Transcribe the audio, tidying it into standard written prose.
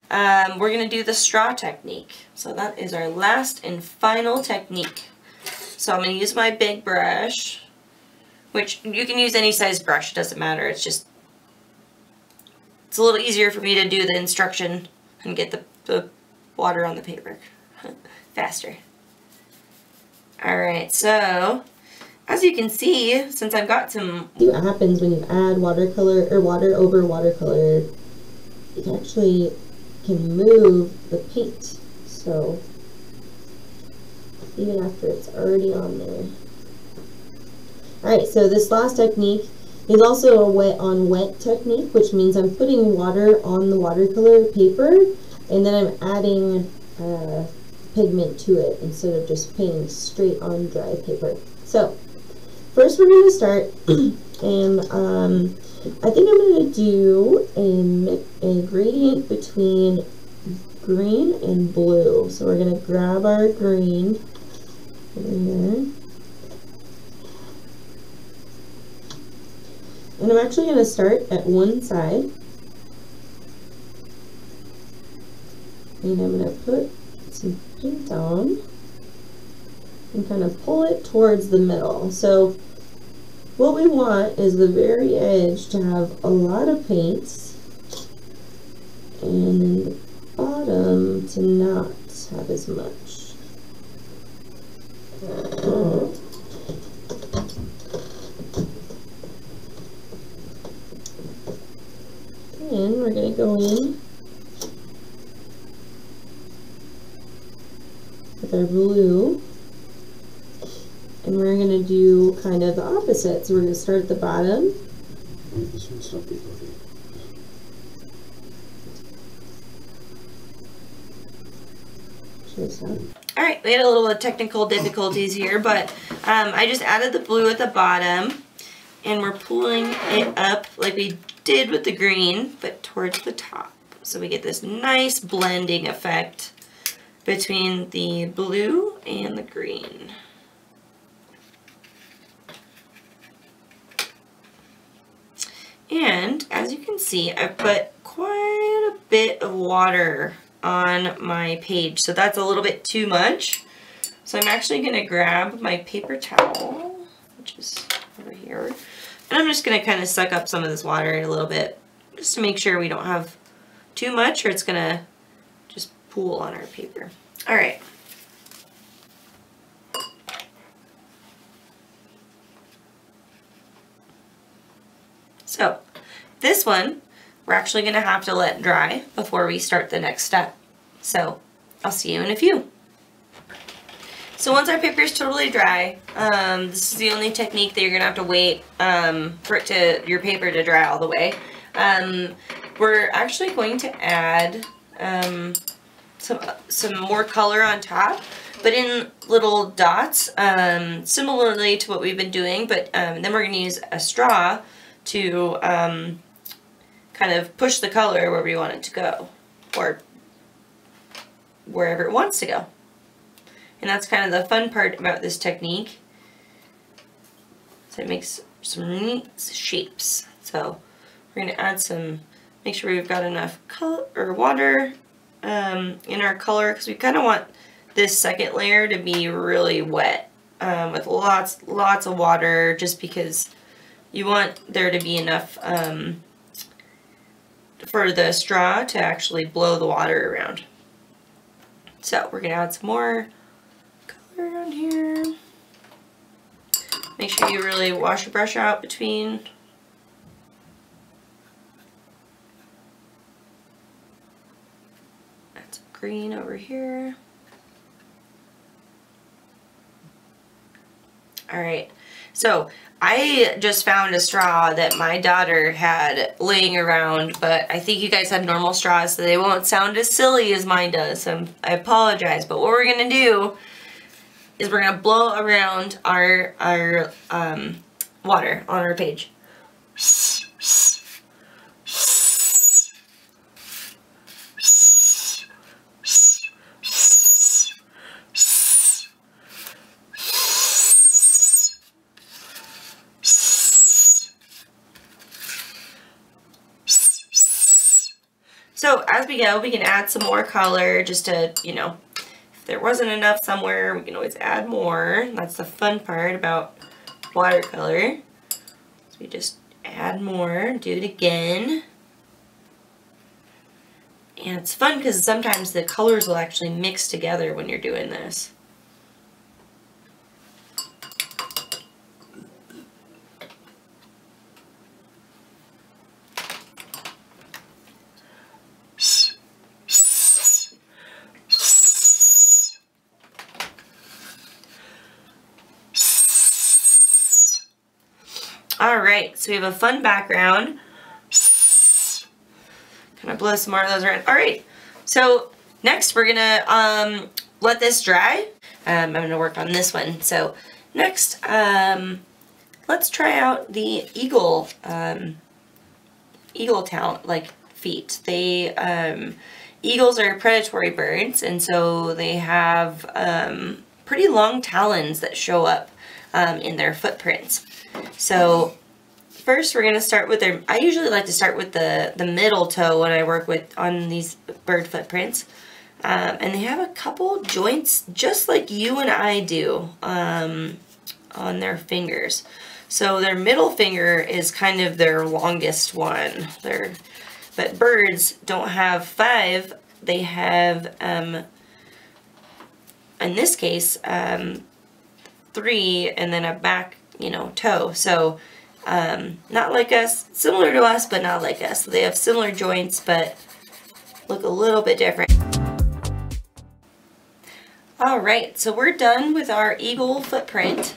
we're going to do the straw technique. So that is our last and final technique. So I'm going to use my big brush, which you can use any size brush, it doesn't matter. It's a little easier for me to do the instruction and get the water on the paper faster. Alright, so as you can see, since I've got some... See what happens when you add watercolor or water over watercolor, it actually can move the paint. So even after it's already on there. Alright, so this last technique is also a wet on wet technique, which means I'm putting water on the watercolor paper and then I'm adding pigment to it instead of just painting straight on dry paper. So first we're going to start and I think I'm going to do a gradient between green and blue. So we're going to grab our green over here. And I'm actually going to start at one side. And I'm going to put some paint on and kind of pull it towards the middle. So what we want is the very edge to have a lot of paint and then the bottom to not have as much. And we're going to go in with our blue, and we're going to do kind of the opposite. So we're going to start at the bottom. Alright, we had a little technical difficulties here, but I just added the blue at the bottom, and we're pulling it up like we did with the green, but towards the top. So we get this nice blending effect between the blue and the green. And as you can see, I put quite a bit of water on my page, so that's a little bit too much. So I'm actually going to grab my paper towel, which is over here, and I'm just going to kind of suck up some of this water a little bit, just to make sure we don't have too much or it's going to just pool on our paper. Alright. So this one, we're actually going to have to let dry before we start the next step. So I'll see you in a few. So once our paper is totally dry, this is the only technique that you're going to have to wait for your paper to dry all the way. We're actually going to add some more color on top, but in little dots, similarly to what we've been doing, but then we're going to use a straw to kind of push the color where we want it to go, or wherever it wants to go. And that's kind of the fun part about this technique. So it makes some neat shapes. So we're going to add some, make sure we've got enough color or water in our color, because we kind of want this second layer to be really wet with lots of water, just because you want there to be enough for the straw to actually blow the water around. So we're going to add some more color around here. Make sure you really wash your brush out between. Add some green over here. Alright, so I just found a straw that my daughter had laying around, but I think you guys have normal straws, so they won't sound as silly as mine does, so I apologize. But what we're going to do is we're going to blow around our water on our page. So as we go, we can add some more color just to, you know, if there wasn't enough somewhere, we can always add more. That's the fun part about watercolor. So we just add more, do it again. And it's fun because sometimes the colors will actually mix together when you're doing this. Alright, so we have a fun background. Kind of blow some more of those around. Alright, so next we're gonna let this dry. I'm gonna work on this one. So next, let's try out the eagle talent, like feet. They eagles are predatory birds, and so they have pretty long talons that show up in their footprints. So first we're going to start with their, I usually like to start with the middle toe when I work with on these bird footprints. And they have a couple joints just like you and I do on their fingers. So their middle finger is kind of their longest one. But birds don't have 5. They have, in this case, 3 and then a back, you know, toe. So not like us, similar to us, but not like us. So they have similar joints, but look a little bit different. All right, so we're done with our eagle footprint.